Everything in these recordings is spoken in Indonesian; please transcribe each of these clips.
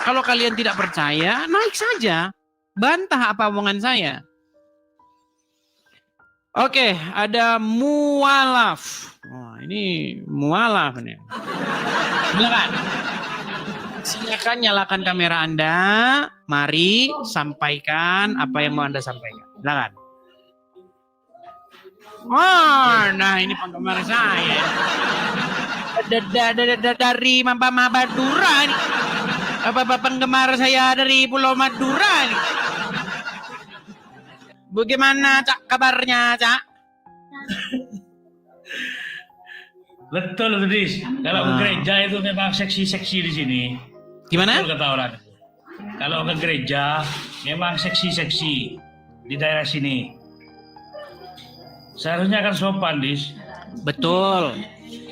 Kalau kalian tidak percaya, naik saja. Bantah apa omongan saya. Oke, ada mualaf. Wah, ini mualaf nih. Silakan nyalakan kamera Anda. Mari sampaikan apa yang mau Anda sampaikan. Silakan. Oh, nah ini penggemar saya. Dari Madura nih. Apa penggemar saya dari Pulau Madura nih. Bagaimana Cak kabarnya Cak? Betul tuh Dis. Kalau ke gereja itu memang seksi-seksi di sini. Gimana? Betul kata orang. Kalau ke gereja memang seksi-seksi di daerah sini. Seharusnya kan sopan Dis. Betul.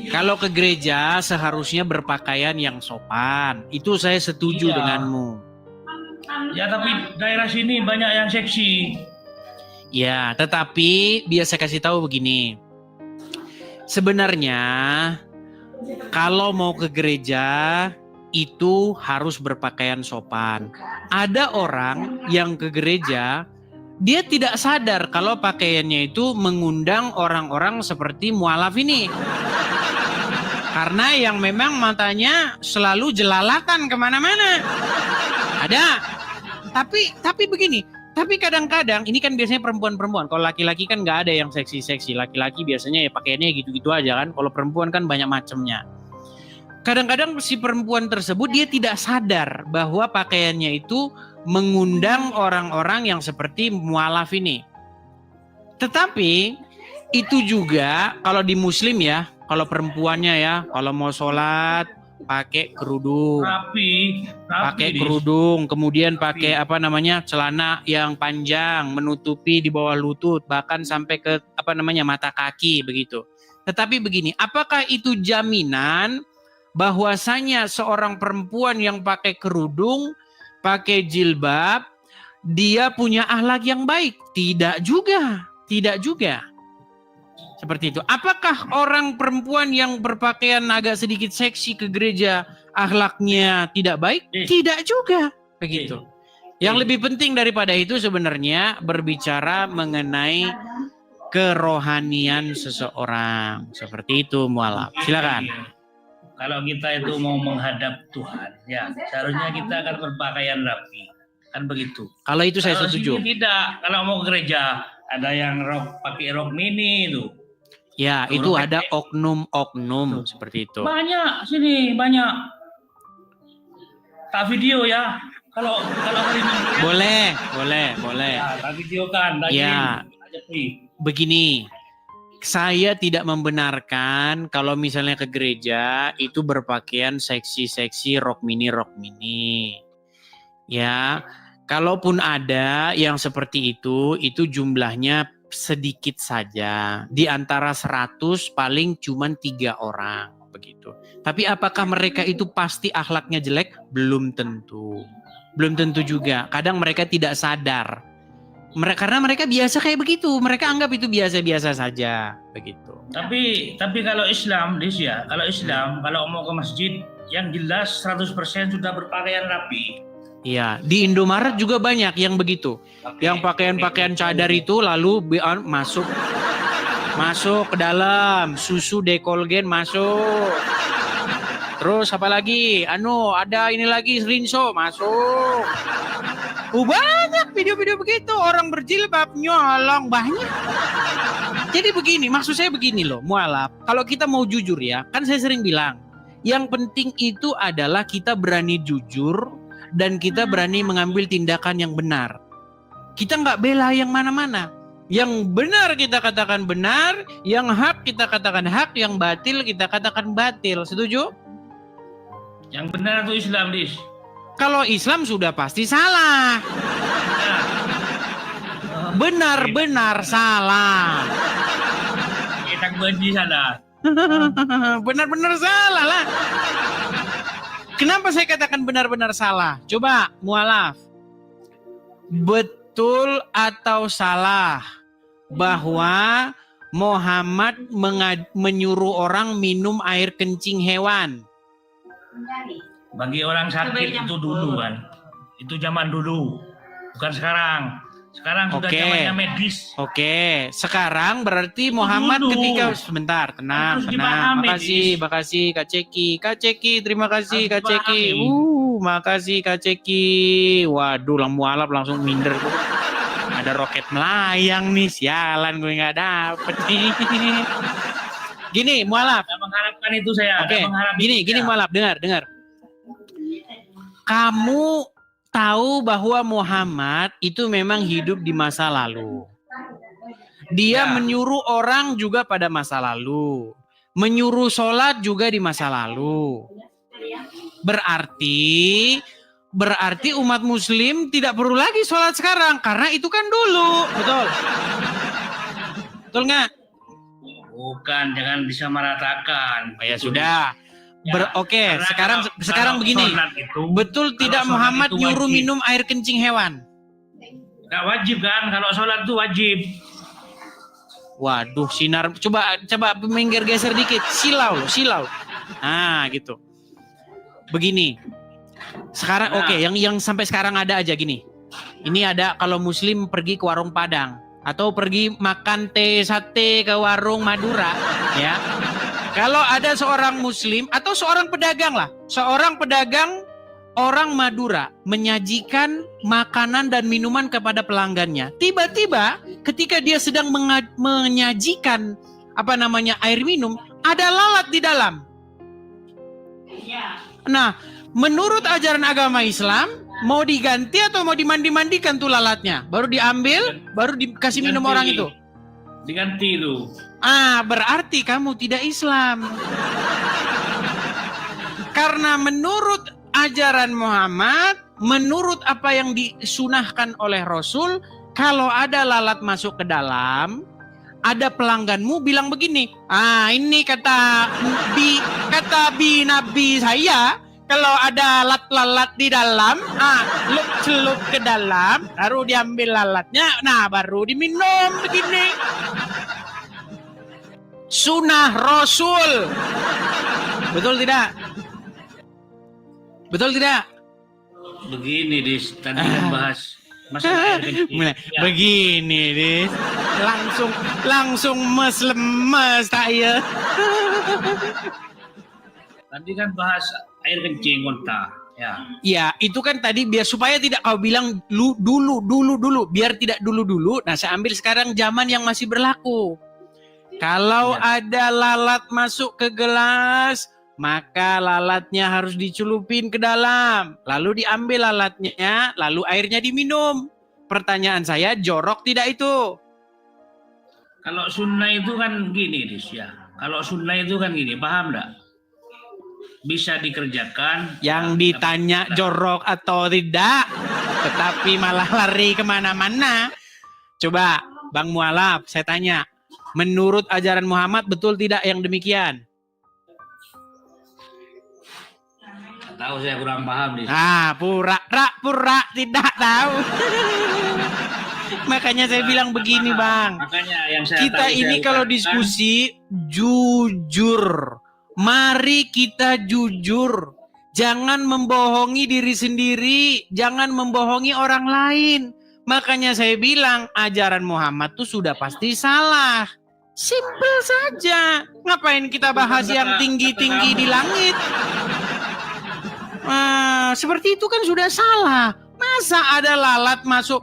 Kalau ke gereja seharusnya berpakaian yang sopan. Itu saya setuju denganmu. Ya tapi daerah sini banyak yang seksi. Ya, tetapi biasa kasih tahu begini. Sebenarnya kalau mau ke gereja itu harus berpakaian sopan. Ada orang yang ke gereja dia tidak sadar kalau pakaiannya itu mengundang orang-orang seperti mualaf ini. Karena yang memang matanya selalu jelalakan kemana-mana. Ada. Tapi begini. Tapi kadang-kadang ini kan biasanya perempuan-perempuan. Kalau laki-laki kan nggak ada yang seksi-seksi. Laki-laki biasanya ya pakaiannya gitu-gitu aja kan. Kalau perempuan kan banyak macamnya. Kadang-kadang si perempuan tersebut dia tidak sadar bahwa pakaiannya itu mengundang orang-orang yang seperti mualaf ini. Tetapi itu juga kalau di muslim ya, kalau perempuannya ya, kalau mau sholat pakai kerudung, pakai kerudung, kemudian pakai celana yang panjang menutupi di bawah lutut bahkan sampai ke mata kaki begitu. Tetapi begini, apakah itu jaminan bahwasanya seorang perempuan yang pakai kerudung, pakai jilbab, dia punya akhlak yang baik? Tidak juga. Seperti itu. Apakah orang perempuan yang berpakaian agak sedikit seksi ke gereja akhlaknya tidak baik? Tidak juga. Begitu. Yang lebih penting daripada itu sebenarnya berbicara mengenai kerohanian seseorang. Seperti itu mualaf. Silakan. Kalau kita itu mau menghadap Tuhan, ya seharusnya kita akan berpakaian rapi. Kan begitu. Kalau itu saya setuju. Tidak. Kalau mau ke gereja ada yang pakai rok mini itu. Ya, itu ada oknum-oknum seperti itu. Banyak sini, banyak. Tak video ya. Kalau hari ini. Boleh. Ya, tak video kan. Ya, begini. Saya tidak membenarkan kalau misalnya ke gereja itu berpakaian seksi-seksi rok mini. Ya, kalaupun ada yang seperti itu jumlahnya sedikit saja. Di antara 100 paling cuma 3 orang begitu. Tapi apakah mereka itu pasti akhlaknya jelek? Belum tentu juga. Kadang mereka tidak sadar. Karena mereka biasa kayak begitu. Mereka anggap itu biasa-biasa saja begitu. Tapi kalau Islam, kalau mau ke masjid yang jelas 100% sudah berpakaian rapi. Iya, di Indomaret juga banyak yang begitu. Yang pakaian-pakaian cadar itu lalu masuk ke dalam, susu dekolgen masuk. Terus apa lagi? Ada ini lagi rinso masuk. Banyak video-video begitu, orang berjilbab nyolong banyak. Jadi begini, maksud saya begini loh, mualaf. Kalau kita mau jujur ya, kan saya sering bilang, yang penting itu adalah kita berani jujur dan kita berani mengambil tindakan yang benar. Kita nggak bela yang mana-mana. Yang benar kita katakan benar, yang hak kita katakan hak, yang batil kita katakan batil. Setuju? Yang benar itu Islam, Dis. Kalau Islam sudah pasti salah. Benar-benar salah. Kita benci salah. Benar-benar salah lah. Kenapa saya katakan benar-benar salah? Coba mualaf. Betul atau salah bahwa Muhammad menyuruh orang minum air kencing hewan? Bagi orang sakit itu dulu kan. Itu zaman dulu. Bukan sekarang. Sekarang sudah Oke. zamannya medis. Oke, sekarang berarti Muhammad dulu. ketika sebentar, tenang, Harus tenang. dipahami, Makasih Kak Ceki, terima kasih Harus Kak Ceki. dipahami. Makasih Kak Ceki. Waduh, lang mualaf langsung minder. Ada roket melayang nih, sialan gue nggak dapet nih. Gini, mualaf. Saya mengharapkan itu saya. Oke, Saya mengharap gini itu, ya. mualaf, dengar. Kamu tahu bahwa Muhammad itu memang hidup di masa lalu. Dia Ya. menyuruh orang juga pada masa lalu. Menyuruh sholat juga di masa lalu. Berarti umat muslim tidak perlu lagi sholat sekarang. Karena itu kan dulu. Betul? Betul nggak? Bukan, jangan disamaratakan. Oh, ya sudah. Oke, Karena sekarang kalau begini. sholat itu, Betul kalau tidak sholat Muhammad itu nyuruh wajib. minum air kencing hewan? Nggak wajib kan? Kalau sholat itu wajib. Waduh, sinar. Coba minggir geser dikit. Silau. Nah, gitu. Begini. Sekarang Nah. oke, yang sampai sekarang ada aja gini. Ini ada kalau muslim pergi ke warung Padang atau pergi makan teh sate ke warung Madura, ya. Kalau ada seorang muslim atau seorang pedagang orang Madura menyajikan makanan dan minuman kepada pelanggannya. Tiba-tiba ketika dia sedang menyajikan air minum, ada lalat di dalam. Nah, menurut ajaran agama Islam, mau diganti atau mau dimandi-mandikan tuh lalatnya? Baru diambil, baru dikasih minum orang itu. Diganti itu. Berarti kamu tidak Islam. Karena menurut ajaran Muhammad, menurut apa yang disunahkan oleh Rasul, kalau ada lalat masuk ke dalam, ada pelangganmu bilang begini, ini kata Nabi saya, kalau ada lalat di dalam, celup ke dalam, baru diambil lalatnya, baru diminum begini. Sunnah Rasul. Betul tidak? Begini, Dis. Tadi membahas masalah air kencing. Ya. Begini, Dis. Langsung lemes tak ya? Tadi kan bahas air kencing kontak. Ya. Ya, itu kan tadi biar supaya tidak kau bilang dulu, biar tidak dulu. Nah, saya ambil sekarang zaman yang masih berlaku. Kalau ada lalat masuk ke gelas, maka lalatnya harus dicelupin ke dalam. Lalu diambil lalatnya, lalu airnya diminum. Pertanyaan saya, jorok tidak itu? Kalau sunnah itu kan gini, Dis, ya. Kalau sunnah itu kan gini, paham enggak? Bisa dikerjakan. Yang ditanya jorok atau tidak, tetapi malah lari kemana-mana. Coba, Bang Mualaf, saya tanya. Menurut ajaran Muhammad betul tidak yang demikian? Tahu, saya kurang paham nih. Pura tidak tahu. Makanya saya bilang begini, Bang. Makanya yang saya Kita ini kalau diskusi jujur. Mari kita jujur. Jangan membohongi diri sendiri, jangan membohongi orang lain. Makanya saya bilang ajaran Muhammad tuh sudah pasti salah. Simple saja. Ngapain kita bahas yang tinggi-tinggi di langit? Seperti itu kan sudah salah. Masa ada lalat masuk?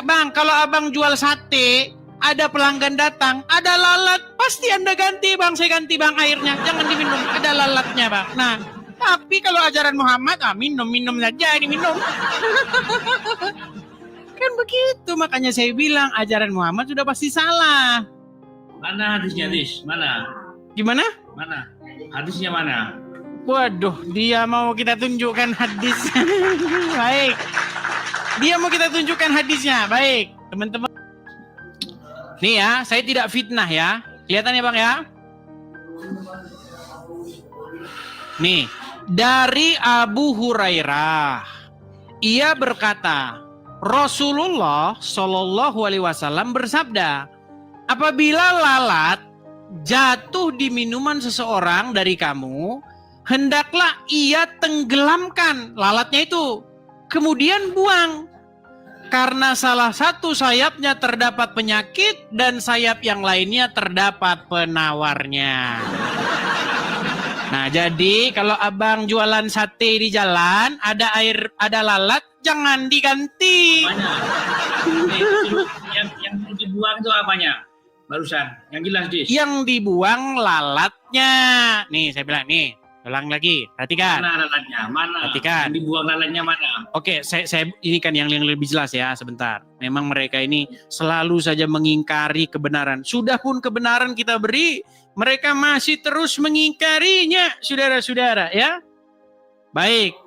Bang, kalau abang jual sate, ada pelanggan datang, ada lalat, pasti Anda ganti, Bang. Saya ganti, Bang, airnya. Jangan diminum, ada lalatnya, Bang. Nah, tapi kalau ajaran Muhammad, minum saja, ini minum. Kan begitu, makanya saya bilang ajaran Muhammad sudah pasti salah. Mana hadisnya, Dis? Mana? Gimana? Mana? Hadisnya mana? Waduh, dia mau kita tunjukkan hadis. Baik. Dia mau kita tunjukkan hadisnya. Baik, teman-teman. Nih ya, saya tidak fitnah ya. Kelihatan ya, Bang ya? Nih, dari Abu Hurairah. Ia berkata, Rasulullah Shallallahu Alaihi Wasallam bersabda, apabila lalat jatuh di minuman seseorang dari kamu, hendaklah ia tenggelamkan lalatnya itu, kemudian buang. Karena salah satu sayapnya terdapat penyakit dan sayap yang lainnya terdapat penawarnya. Nah, jadi kalau abang jualan sate di jalan, ada lalat, jangan diganti. Apanya? Yang dibuang itu apanya? Barusan, yang jelas dis. Yang dibuang lalatnya. Nih, saya bilang nih, ulang lagi, perhatikan. Mana lalatnya? Mana? Perhatikan. Yang dibuang lalatnya mana? Oke, saya ini kan yang lebih jelas ya, sebentar. Memang mereka ini selalu saja mengingkari kebenaran. Sudah pun kebenaran kita beri, mereka masih terus mengingkarinya, saudara-saudara ya. Baik.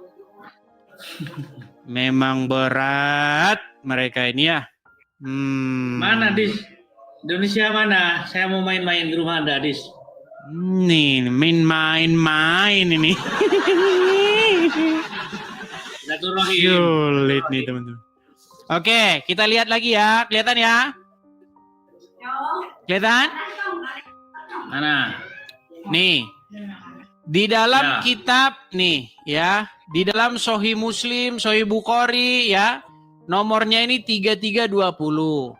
Memang berat mereka ini ya. Mana dis? Indonesia mana? Saya mau main-main di rumah Anda, dis. Nih, main-main ini. Sulit nih teman-teman. Oke, kita lihat lagi ya. Kelihatan ya? Kelihatan? Mana? Nih. Di dalam kitab nih ya, di dalam Sahih Muslim, Sahih Bukhari ya, nomornya ini 3320.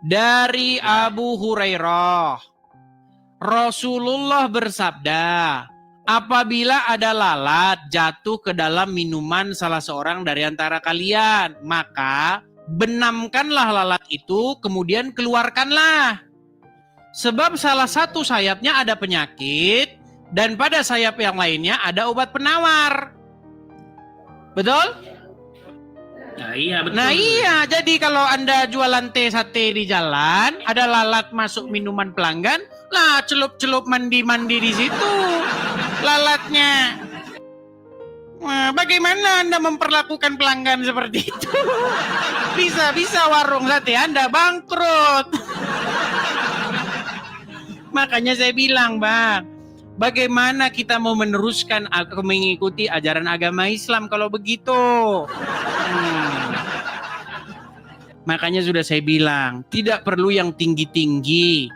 Dari Abu Hurairah. Rasulullah bersabda, apabila ada lalat jatuh ke dalam minuman salah seorang dari antara kalian, maka benamkanlah lalat itu, kemudian keluarkanlah. Sebab salah satu sayapnya ada penyakit, dan pada sayap yang lainnya ada obat penawar. Betul? Nah iya betul. Nah iya, jadi kalau Anda jualan teh sate di jalan, ada lalat masuk minuman pelanggan, lah celup-celup mandi-mandi di situ lalatnya. Nah, bagaimana Anda memperlakukan pelanggan seperti itu? Bisa warung sate Anda bangkrut. Makanya saya bilang, Bang, bagaimana kita mau meneruskan atau mengikuti ajaran agama Islam kalau begitu? Makanya sudah saya bilang, tidak perlu yang tinggi-tinggi.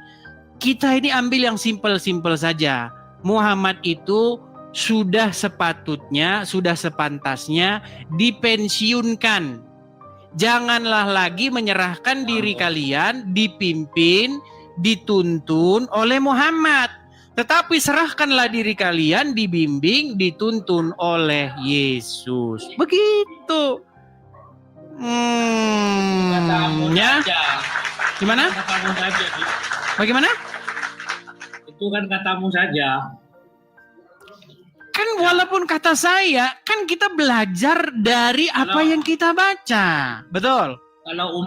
Kita ini ambil yang simpel-simpel saja. Muhammad itu sudah sepatutnya, sudah sepantasnya dipensiunkan. Janganlah lagi menyerahkan diri kalian dipimpin, dituntun oleh Muhammad. Tetapi serahkanlah diri kalian dibimbing, dituntun oleh Yesus. Begitu. Ya. Gimana? Katamu saja. Bagaimana? Itu kan katamu saja. Kan walaupun kata saya, kan kita belajar dari apa yang kita baca. Betul? Kalau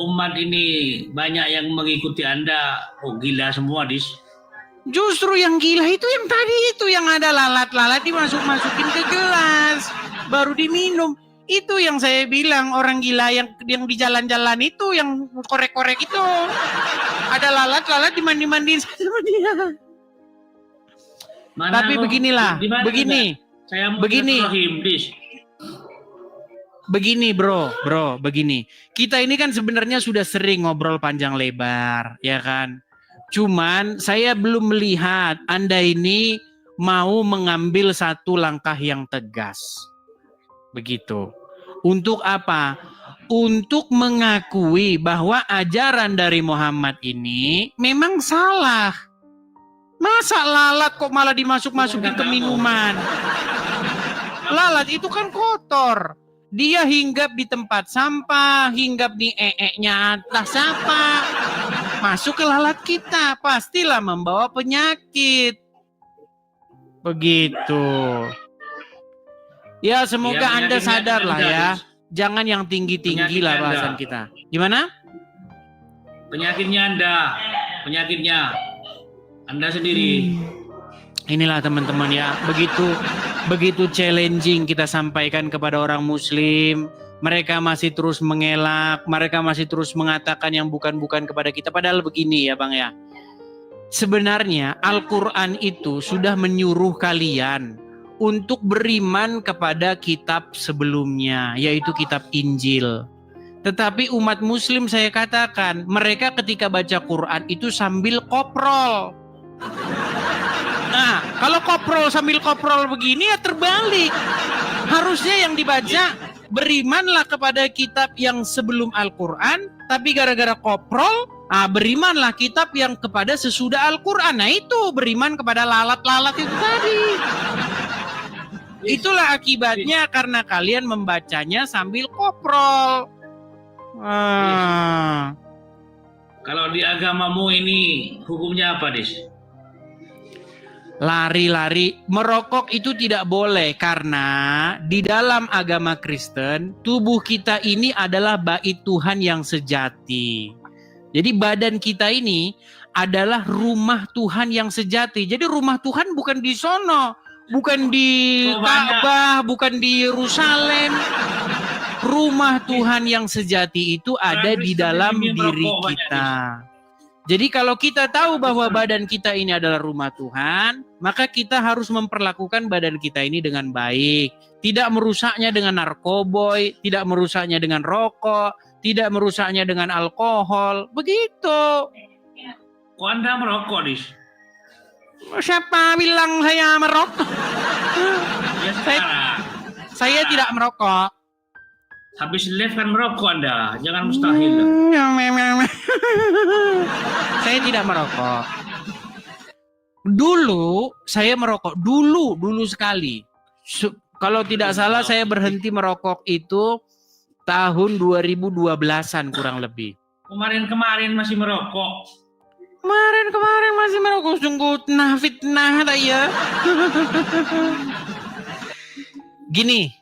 umat ini banyak yang mengikuti Anda, oh gila semua, dis. Justru yang gila itu yang tadi itu, yang ada lalat-lalat dimasukin ke gelas, baru diminum. Itu yang saya bilang, orang gila yang di jalan-jalan itu, yang korek-korek itu. Ada lalat-lalat dimandi-mandiin sama dia. Mana tapi beginilah, begini. Saya mau begini. Begini bro, begini. Kita ini kan sebenarnya sudah sering ngobrol panjang lebar, ya kan? Cuman saya belum melihat Anda ini mau mengambil satu langkah yang tegas. Begitu. Untuk apa? Untuk mengakui bahwa ajaran dari Muhammad ini memang salah. Masa lalat kok malah dimasuk-masukin ke minuman? Lalat itu kan kotor. Dia hinggap di tempat sampah, hinggap di nya atas sampah. Masuk ke lalat kita, pastilah membawa penyakit. Begitu. Ya semoga Anda sadar lah ya. Jangan yang tinggi-tinggi lah bahasan kita. Gimana? Penyakitnya Anda sendiri. Inilah teman-teman ya, begitu challenging kita sampaikan kepada orang Muslim. Mereka masih terus mengelak, mereka masih terus mengatakan yang bukan-bukan kepada kita. Padahal begini ya Bang ya. Sebenarnya Al-Quran itu sudah menyuruh kalian untuk beriman kepada kitab sebelumnya, yaitu kitab Injil. Tetapi umat Muslim saya katakan, mereka ketika baca Quran itu sambil koprol. Nah, kalau koprol sambil koprol begini ya terbalik. Harusnya yang dibaca, berimanlah kepada kitab yang sebelum Al-Quran, tapi gara-gara koprol, berimanlah kitab yang kepada sesudah Al-Quran. Nah itu beriman kepada lalat-lalat itu tadi. Itulah akibatnya karena kalian membacanya sambil koprol. Kalau di agamamu ini hukumnya apa, Dis? Lari-lari, merokok itu tidak boleh karena di dalam agama Kristen tubuh kita ini adalah bait Tuhan yang sejati. Jadi badan kita ini adalah rumah Tuhan yang sejati. Jadi rumah Tuhan bukan di sono, bukan di Ka'bah, bukan di Yerusalem. Rumah Tuhan yang sejati itu ada di dalam diri kita. Jadi kalau kita tahu bahwa badan kita ini adalah rumah Tuhan, maka kita harus memperlakukan badan kita ini dengan baik. Tidak merusaknya dengan narkoboy, tidak merusaknya dengan rokok, tidak merusaknya dengan alkohol. Begitu. Kok Anda merokok, Dis? Siapa bilang saya merokok? Ya, saya tidak merokok. Habis live kan merokok Anda, jangan mustahil. Saya tidak merokok. Dulu saya merokok, dulu sekali. Kalau tidak salah saya berhenti merokok itu tahun 2012-an kurang lebih. Kemarin masih merokok. Kemarin masih merokok, sungguh fitnah tak ya. Gini,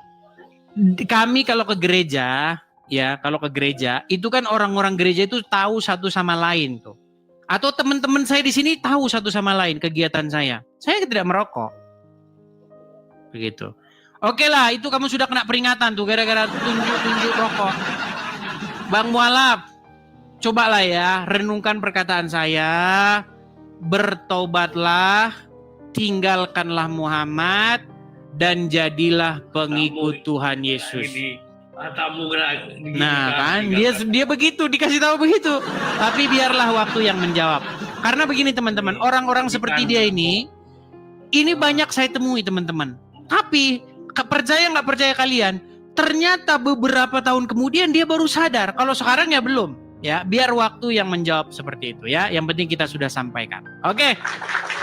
kami kalau ke gereja, ya kalau ke gereja, itu kan orang-orang gereja itu tahu satu sama lain tuh. Atau teman-teman saya di sini tahu satu sama lain kegiatan saya. Saya tidak merokok. Begitu. Oke lah, itu kamu sudah kena peringatan tuh gara-gara tunjuk-tunjuk rokok. Bang Mualaf, cobalah ya, renungkan perkataan saya. Bertobatlah, tinggalkanlah Muhammad, dan jadilah pengikut Tuhan Yesus. Nah kan, dia begitu, dikasih tahu begitu. Tapi biarlah waktu yang menjawab. Karena begini teman-teman, orang-orang seperti dia ini banyak saya temui teman-teman. Tapi percaya nggak percaya kalian, ternyata beberapa tahun kemudian dia baru sadar. Kalau sekarang ya belum. Ya, biar waktu yang menjawab seperti itu ya. Yang penting kita sudah sampaikan. Oke,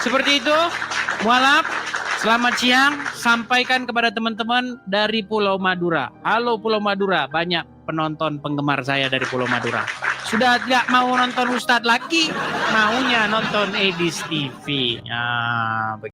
seperti itu. Mualaf, selamat siang. Sampaikan kepada teman-teman dari Pulau Madura. Halo Pulau Madura, banyak penonton penggemar saya dari Pulau Madura. Sudah tidak mau nonton Ustadz lagi, maunya nonton Edis TV.